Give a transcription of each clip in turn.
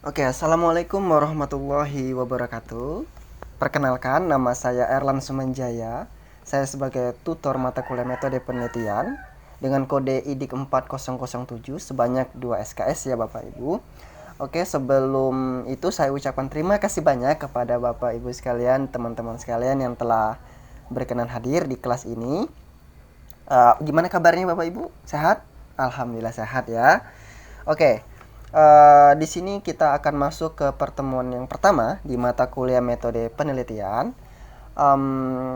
Oke, Assalamualaikum warahmatullahi wabarakatuh. Perkenalkan, nama saya Erlan Sumanjaya. Saya sebagai tutor mata kuliah metode penelitian dengan kode IDIK 4007 sebanyak 2 SKS ya Bapak Ibu. Oke, sebelum itu saya ucapkan terima kasih banyak kepada Bapak Ibu sekalian, teman-teman sekalian yang telah berkenan hadir di kelas ini. Gimana kabarnya Bapak Ibu? Sehat? Alhamdulillah sehat ya. Oke, di sini kita akan masuk ke pertemuan yang pertama di mata kuliah metode penelitian.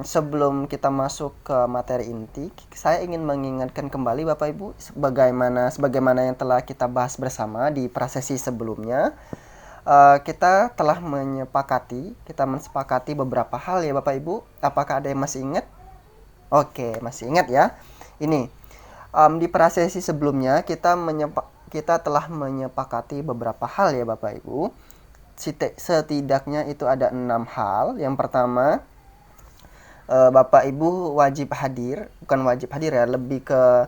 Sebelum kita masuk ke materi inti, saya ingin mengingatkan kembali Bapak Ibu sebagaimana yang telah kita bahas bersama di prasesi sebelumnya. Kita telah mensepakati beberapa hal ya Bapak Ibu. Apakah ada yang masih ingat? Oke, masih ingat ya. Ini di prasesi sebelumnya kita telah menyepakati beberapa hal ya Bapak Ibu. Setidaknya itu ada 6 hal. Yang pertama, Bapak Ibu wajib hadir, bukan wajib hadir ya, lebih ke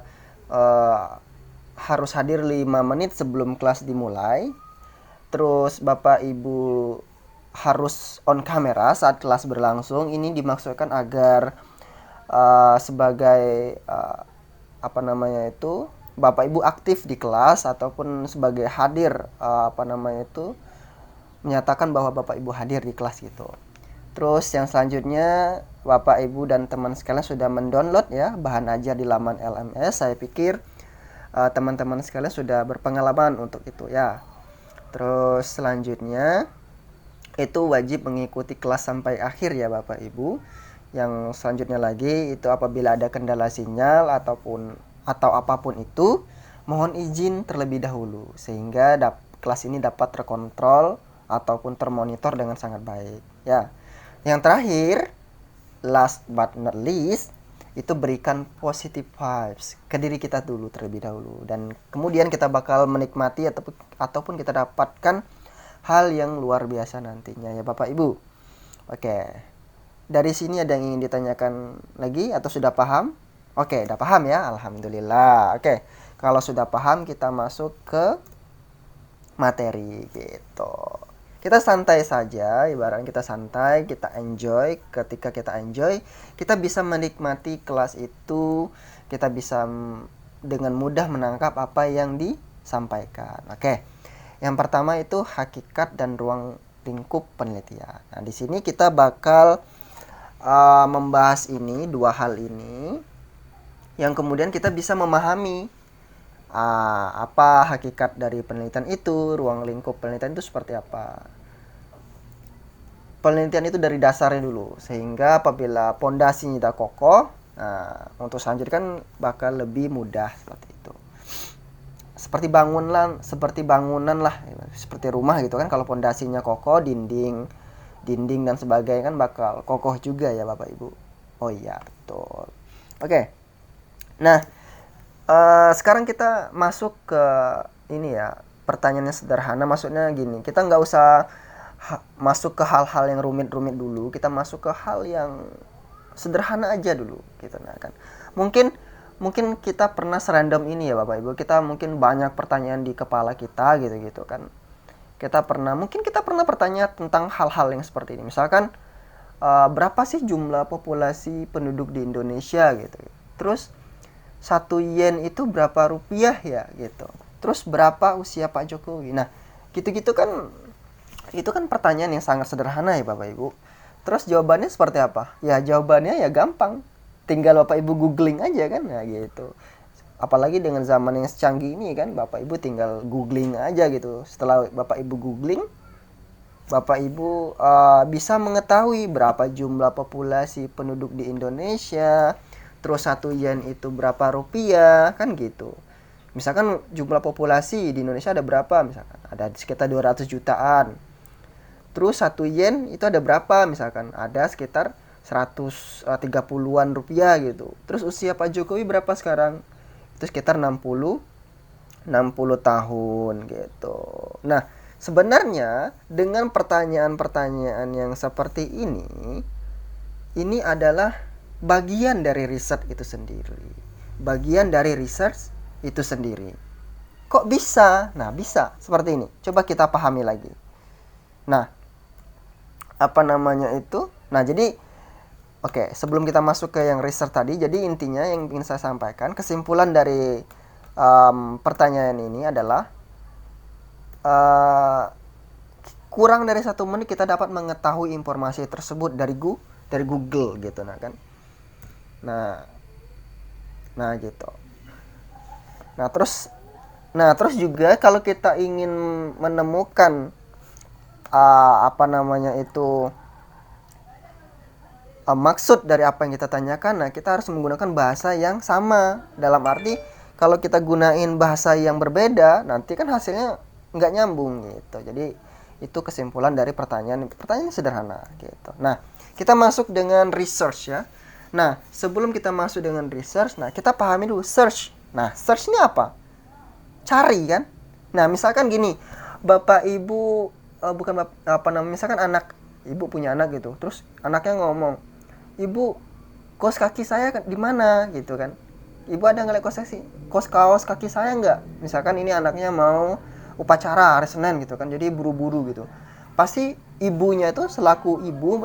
harus hadir 5 menit sebelum kelas dimulai. Terus Bapak Ibu harus on kamera saat kelas berlangsung. Ini dimaksudkan agar sebagai Bapak Ibu aktif di kelas ataupun sebagai hadir menyatakan bahwa Bapak Ibu hadir di kelas gitu. Terus yang selanjutnya, Bapak Ibu dan teman sekalian sudah mendownload ya bahan ajar di laman LMS. Saya pikir teman-teman sekalian sudah berpengalaman untuk itu ya. Terus selanjutnya itu wajib mengikuti kelas sampai akhir ya Bapak Ibu. Yang selanjutnya lagi itu apabila ada kendala sinyal atau apapun itu, mohon izin terlebih dahulu sehingga kelas ini dapat terkontrol ataupun termonitor dengan sangat baik ya. Yang terakhir, last but not least, itu berikan positive vibes ke diri kita dulu terlebih dahulu, dan kemudian kita bakal menikmati ataupun kita dapatkan hal yang luar biasa nantinya ya Bapak Ibu. Oke, dari sini ada yang ingin ditanyakan lagi atau sudah paham? Oke, udah paham ya, alhamdulillah. Oke, kalau sudah paham kita masuk ke materi gitu. Kita santai saja, ibaratnya kita santai, kita enjoy. Ketika kita enjoy, kita bisa menikmati kelas itu, kita bisa dengan mudah menangkap apa yang disampaikan. Oke. Yang pertama itu hakikat dan ruang lingkup penelitian. Nah, di sini kita bakal membahas dua hal ini yang kemudian kita bisa memahami apa hakikat dari penelitian itu, ruang lingkup penelitian itu seperti apa. Penelitian itu dari dasarnya dulu, sehingga apabila pondasinya sudah kokoh, untuk selanjutnya kan bakal lebih mudah seperti itu. Seperti bangunan lah, seperti rumah gitu kan, kalau pondasinya kokoh, dinding dan sebagainya kan bakal kokoh juga ya Bapak Ibu. Oh iya, betul. Oke. Nah, sekarang kita masuk ke ini ya, pertanyaannya sederhana, maksudnya gini, kita nggak usah masuk ke hal-hal yang rumit-rumit dulu, kita masuk ke hal yang sederhana aja dulu gitu. Nah kan mungkin kita pernah serandom ini ya Bapak Ibu, kita mungkin banyak pertanyaan di kepala kita gitu kan, kita pernah bertanya tentang hal-hal yang seperti ini, misalkan berapa sih jumlah populasi penduduk di Indonesia gitu, terus 1 yen itu berapa rupiah ya gitu, terus berapa usia Pak Jokowi. Nah gitu-gitu kan, itu kan pertanyaan yang sangat sederhana ya Bapak Ibu. Terus jawabannya seperti apa? Ya jawabannya ya gampang, tinggal Bapak Ibu googling aja kan, ya gitu. Apalagi dengan zaman yang secanggih ini kan, Bapak Ibu tinggal googling aja gitu. Setelah Bapak Ibu googling, Bapak Ibu bisa mengetahui berapa jumlah populasi penduduk di Indonesia, terus 1 yen itu berapa rupiah, kan gitu. Misalkan jumlah populasi di Indonesia ada berapa, misalkan ada sekitar 200 jutaan. Terus 1 yen itu ada berapa, misalkan ada sekitar 130-an rupiah gitu. Terus usia Pak Jokowi berapa sekarang? Itu sekitar 60 tahun gitu. Nah, sebenarnya dengan pertanyaan-pertanyaan yang seperti ini adalah bagian dari riset itu sendiri. Kok bisa? Nah, bisa seperti ini. Coba kita pahami lagi. Nah, apa namanya itu? Nah, jadi oke, sebelum kita masuk ke yang research tadi, jadi intinya yang ingin saya sampaikan, kesimpulan dari pertanyaan ini adalah kurang dari 1 menit kita dapat mengetahui informasi tersebut dari Google gitu, nah kan. Nah gitu. Nah terus juga kalau kita ingin menemukan apa namanya itu maksud dari apa yang kita tanyakan, nah kita harus menggunakan bahasa yang sama. Dalam arti kalau kita gunain bahasa yang berbeda, nanti kan hasilnya nggak nyambung gitu. Jadi itu kesimpulan dari pertanyaan sederhana gitu. Nah, kita masuk dengan research ya. Nah, sebelum kita masuk dengan research, nah kita pahami dulu search. Nah, search ini apa? Cari kan? Nah, misalkan gini, bapak ibu misalkan anak ibu punya anak gitu, terus anaknya ngomong, ibu, kaos kaki saya di mana gitu kan? Ibu ada ngeliat kaos kaki saya nggak? Misalkan ini anaknya mau upacara hari Senin gitu kan, jadi buru-buru gitu. Pasti ibunya itu selaku ibu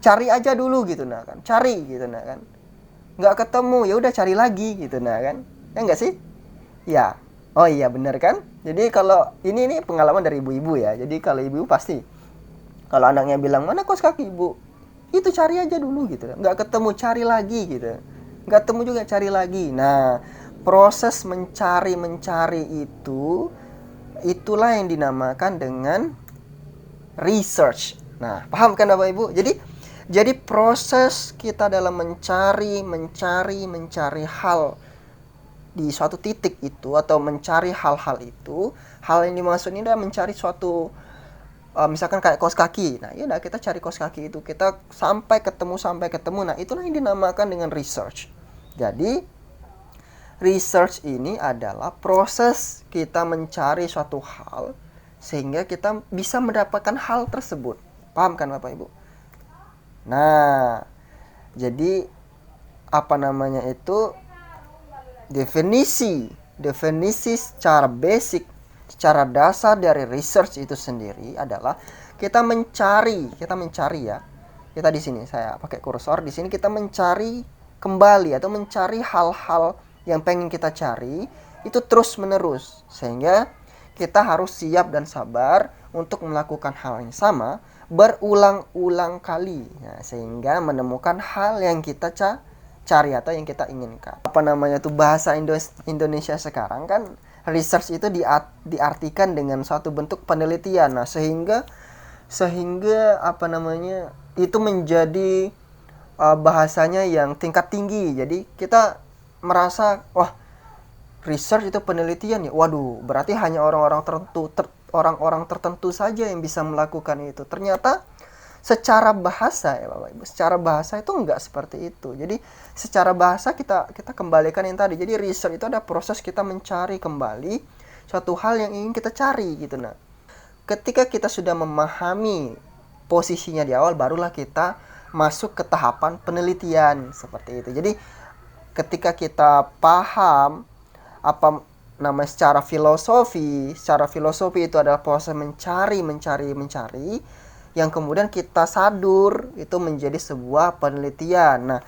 cari aja dulu gitu, nah kan, cari gitu, nah kan, nggak ketemu ya udah cari lagi gitu, nah kan, ya nggak sih? Ya, oh iya bener kan. Jadi kalau ini pengalaman dari ibu-ibu ya. Jadi kalau ibu pasti kalau anaknya bilang mana kaos kaki ibu, itu cari aja dulu gitu, nggak ketemu cari lagi gitu, nggak ketemu juga cari lagi. Nah, proses mencari itu itulah yang dinamakan dengan research. Nah, paham kan Bapak Ibu? Jadi proses kita dalam mencari hal di suatu titik itu, atau mencari hal-hal itu, hal yang dimaksud ini adalah mencari suatu misalkan kayak kaos kaki. Nah, ya udah kita cari kaos kaki itu, kita sampai ketemu. Nah, itulah yang dinamakan dengan research. Jadi research ini adalah proses kita mencari suatu hal sehingga kita bisa mendapatkan hal tersebut. Paham kan Bapak Ibu? Nah, jadi apa namanya itu, definisi secara basic, secara dasar dari research itu sendiri adalah kita mencari ya. Kita di sini saya pakai kursor, di sini kita mencari kembali atau mencari hal-hal yang pengen kita cari itu terus menerus, sehingga kita harus siap dan sabar untuk melakukan hal yang sama berulang-ulang kali, nah, sehingga menemukan hal yang kita cari atau yang kita inginkan. Apa namanya tuh, bahasa Indonesia sekarang kan research itu diartikan dengan suatu bentuk penelitian. Nah, sehingga apa namanya itu menjadi bahasanya yang tingkat tinggi. Jadi kita merasa, wah, research itu penelitian ya. Waduh, berarti hanya orang-orang tertentu saja yang bisa melakukan itu. Ternyata secara bahasa ya Bapak Ibu, secara bahasa itu enggak seperti itu. Jadi secara bahasa kita kembalikan yang tadi. Jadi research itu ada proses kita mencari kembali suatu hal yang ingin kita cari gitu. Nah, ketika kita sudah memahami posisinya di awal, barulah kita masuk ke tahapan penelitian seperti itu. Jadi ketika kita paham apa namanya secara filosofi itu adalah proses mencari yang kemudian kita sadur itu menjadi sebuah penelitian. Nah,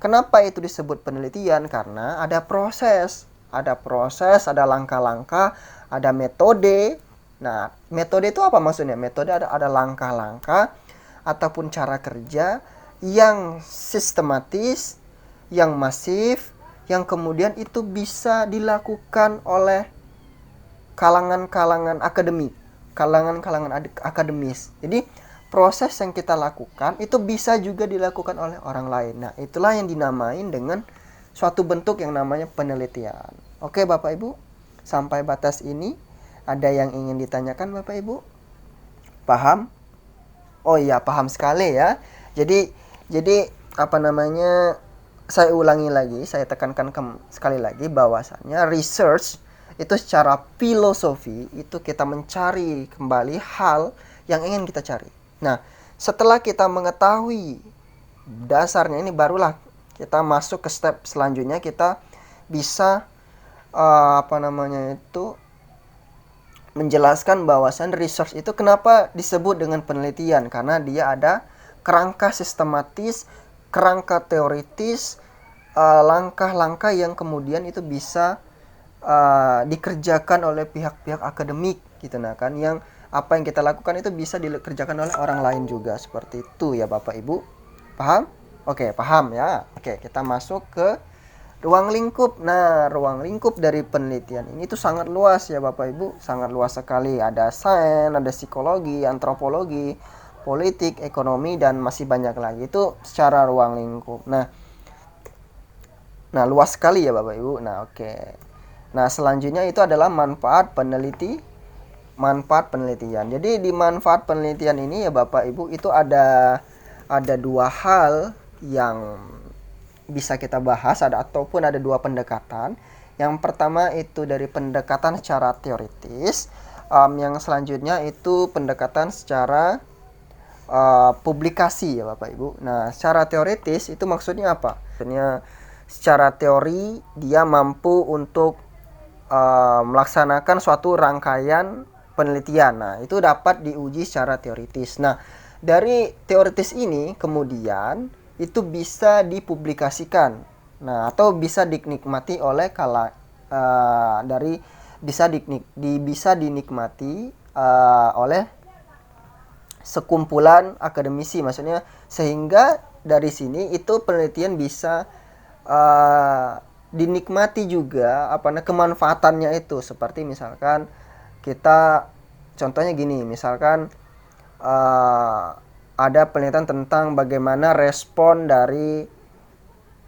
kenapa itu disebut penelitian? Karena ada proses, ada langkah-langkah, ada metode. Nah, metode itu apa maksudnya? Metode ada langkah-langkah ataupun cara kerja yang sistematis, yang masif, yang kemudian itu bisa dilakukan oleh kalangan-kalangan akademis. Jadi proses yang kita lakukan itu bisa juga dilakukan oleh orang lain. Nah, itulah yang dinamain dengan suatu bentuk yang namanya penelitian. Oke Bapak Ibu, sampai batas ini ada yang ingin ditanyakan Bapak Ibu? Paham? Oh iya, paham sekali ya. Jadi apa namanya, saya ulangi lagi, saya tekankan sekali lagi bahwasannya research itu secara filosofi itu kita mencari kembali hal yang ingin kita cari. Nah, setelah kita mengetahui dasarnya ini, barulah kita masuk ke step selanjutnya, kita bisa apa namanya itu menjelaskan bahwasan research itu kenapa disebut dengan penelitian, karena dia ada kerangka sistematis, kerangka teoritis, langkah-langkah yang kemudian itu bisa dikerjakan oleh pihak-pihak akademik gitu. Nah kan, yang apa yang kita lakukan itu bisa dikerjakan oleh orang lain juga, seperti itu ya Bapak Ibu. Paham? Oke, paham ya. Oke, kita masuk ke ruang lingkup. Nah, ruang lingkup dari penelitian ini tuh sangat luas ya Bapak Ibu, sangat luas sekali. Ada sains, ada psikologi, antropologi, politik, ekonomi, dan masih banyak lagi. Itu secara ruang lingkup. Nah, luas sekali ya Bapak Ibu. Nah, oke. Nah, selanjutnya itu adalah manfaat penelitian. Jadi di manfaat penelitian ini ya Bapak Ibu, itu ada dua hal yang bisa kita bahas, ataupun ada dua pendekatan. Yang pertama itu dari pendekatan secara teoritis, yang selanjutnya itu pendekatan secara publikasi ya Bapak Ibu. Nah, secara teoritis itu maksudnya apa? Maksudnya secara teori dia mampu untuk melaksanakan suatu rangkaian penelitian. Nah, itu dapat diuji secara teoritis. Nah, dari teoritis ini kemudian itu bisa dipublikasikan. Nah, atau bisa dinikmati oleh bisa dinikmati oleh sekumpulan akademisi, maksudnya sehingga dari sini itu penelitian bisa dinikmati juga kemanfaatannya itu. Seperti misalkan kita contohnya gini, misalkan ada penelitian tentang bagaimana respon dari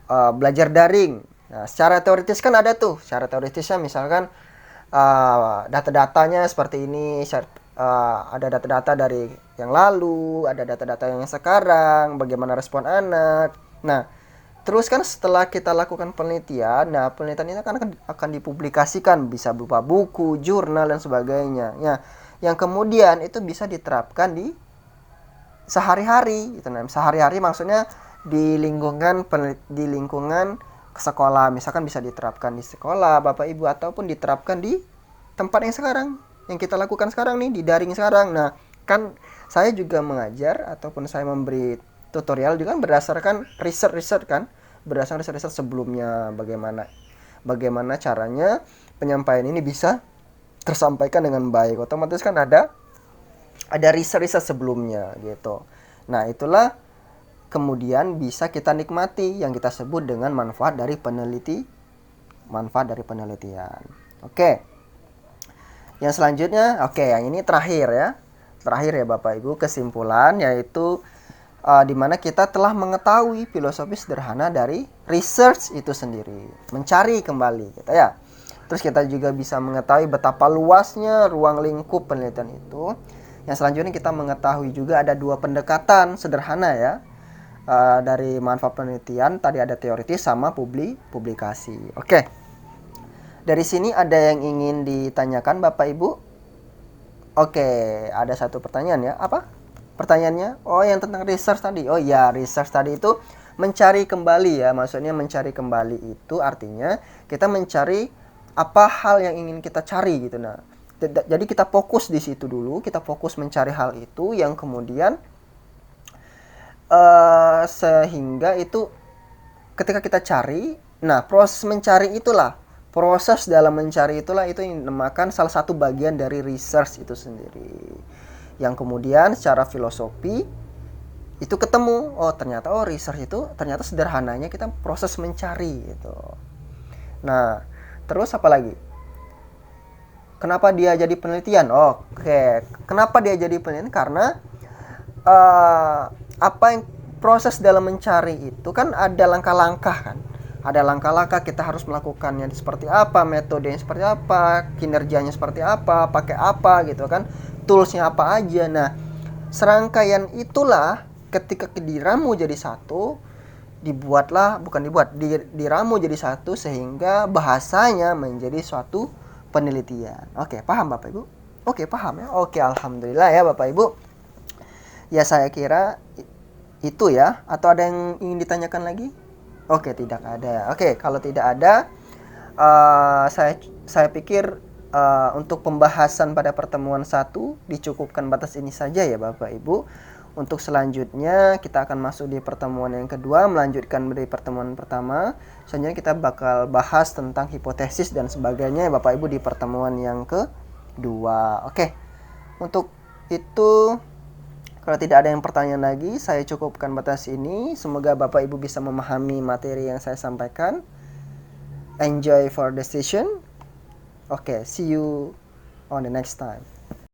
belajar daring. Nah, secara teoritis kan ada tuh. Secara teoritisnya misalkan data-datanya seperti ini. Ada data-data dari yang lalu, ada data-data yang sekarang, bagaimana respon anak. Nah, terus kan setelah kita lakukan penelitian, nah penelitian ini akan dipublikasikan, bisa berupa buku, jurnal, dan sebagainya. Ya, yang kemudian itu bisa diterapkan di sehari-hari gitu. Nah, sehari-hari maksudnya di lingkungan sekolah, misalkan bisa diterapkan di sekolah Bapak Ibu, ataupun diterapkan di tempat yang sekarang, yang kita lakukan sekarang nih, di daring sekarang. Nah, kan saya juga mengajar ataupun saya memberi tutorial juga berdasarkan riset kan, berdasarkan riset sebelumnya, bagaimana caranya penyampaian ini bisa tersampaikan dengan baik. Otomatis kan ada riset sebelumnya gitu. Nah, itulah kemudian bisa kita nikmati yang kita sebut dengan manfaat dari penelitian. Oke. Yang selanjutnya, yang ini terakhir ya Bapak Ibu, kesimpulan, yaitu di mana kita telah mengetahui filosofi sederhana dari research itu sendiri, mencari kembali gitu ya. Terus kita juga bisa mengetahui betapa luasnya ruang lingkup penelitian itu. Yang selanjutnya kita mengetahui juga ada dua pendekatan sederhana ya dari manfaat penelitian. Tadi ada teoritis sama publikasi. Oke. Dari sini ada yang ingin ditanyakan Bapak Ibu? Oke, ada satu pertanyaan ya. Apa? Pertanyaannya? Oh, yang tentang research tadi. Oh ya, research tadi itu mencari kembali ya. Maksudnya mencari kembali itu artinya kita mencari apa hal yang ingin kita cari gitu. Nah, jadi kita fokus di situ dulu, kita fokus mencari hal itu yang kemudian sehingga itu ketika kita cari, nah proses dalam mencari itulah itu yang dinamakan salah satu bagian dari research itu sendiri. Yang kemudian secara filosofi itu ketemu, ternyata research itu ternyata sederhananya kita proses mencari gitu. Nah, terus apa lagi? Kenapa dia jadi penelitian? Kenapa dia jadi penelitian? Karena proses dalam mencari itu kan ada langkah-langkah kan. Ada langkah-langkah kita harus melakukannya seperti apa, metodenya seperti apa, kinerjanya seperti apa, pakai apa gitu kan, toolsnya apa aja. Nah, serangkaian itulah ketika diramu jadi satu, diramu jadi satu sehingga bahasanya menjadi suatu penelitian. Oke, paham Bapak Ibu? Oke, paham ya? Oke, alhamdulillah ya Bapak Ibu. Ya, saya kira itu ya. Atau ada yang ingin ditanyakan lagi? Oke, tidak ada. Oke, kalau tidak ada, saya pikir untuk pembahasan pada pertemuan 1 dicukupkan batas ini saja ya Bapak Ibu. Untuk selanjutnya kita akan masuk di pertemuan yang kedua, melanjutkan dari pertemuan pertama. Selanjutnya kita bakal bahas tentang hipotesis dan sebagainya ya Bapak Ibu di pertemuan yang kedua. Oke. Untuk itu, kalau tidak ada yang pertanyaan lagi, saya cukupkan batas ini. Semoga Bapak Ibu bisa memahami materi yang saya sampaikan. Enjoy for the session. Okay, see you on the next time.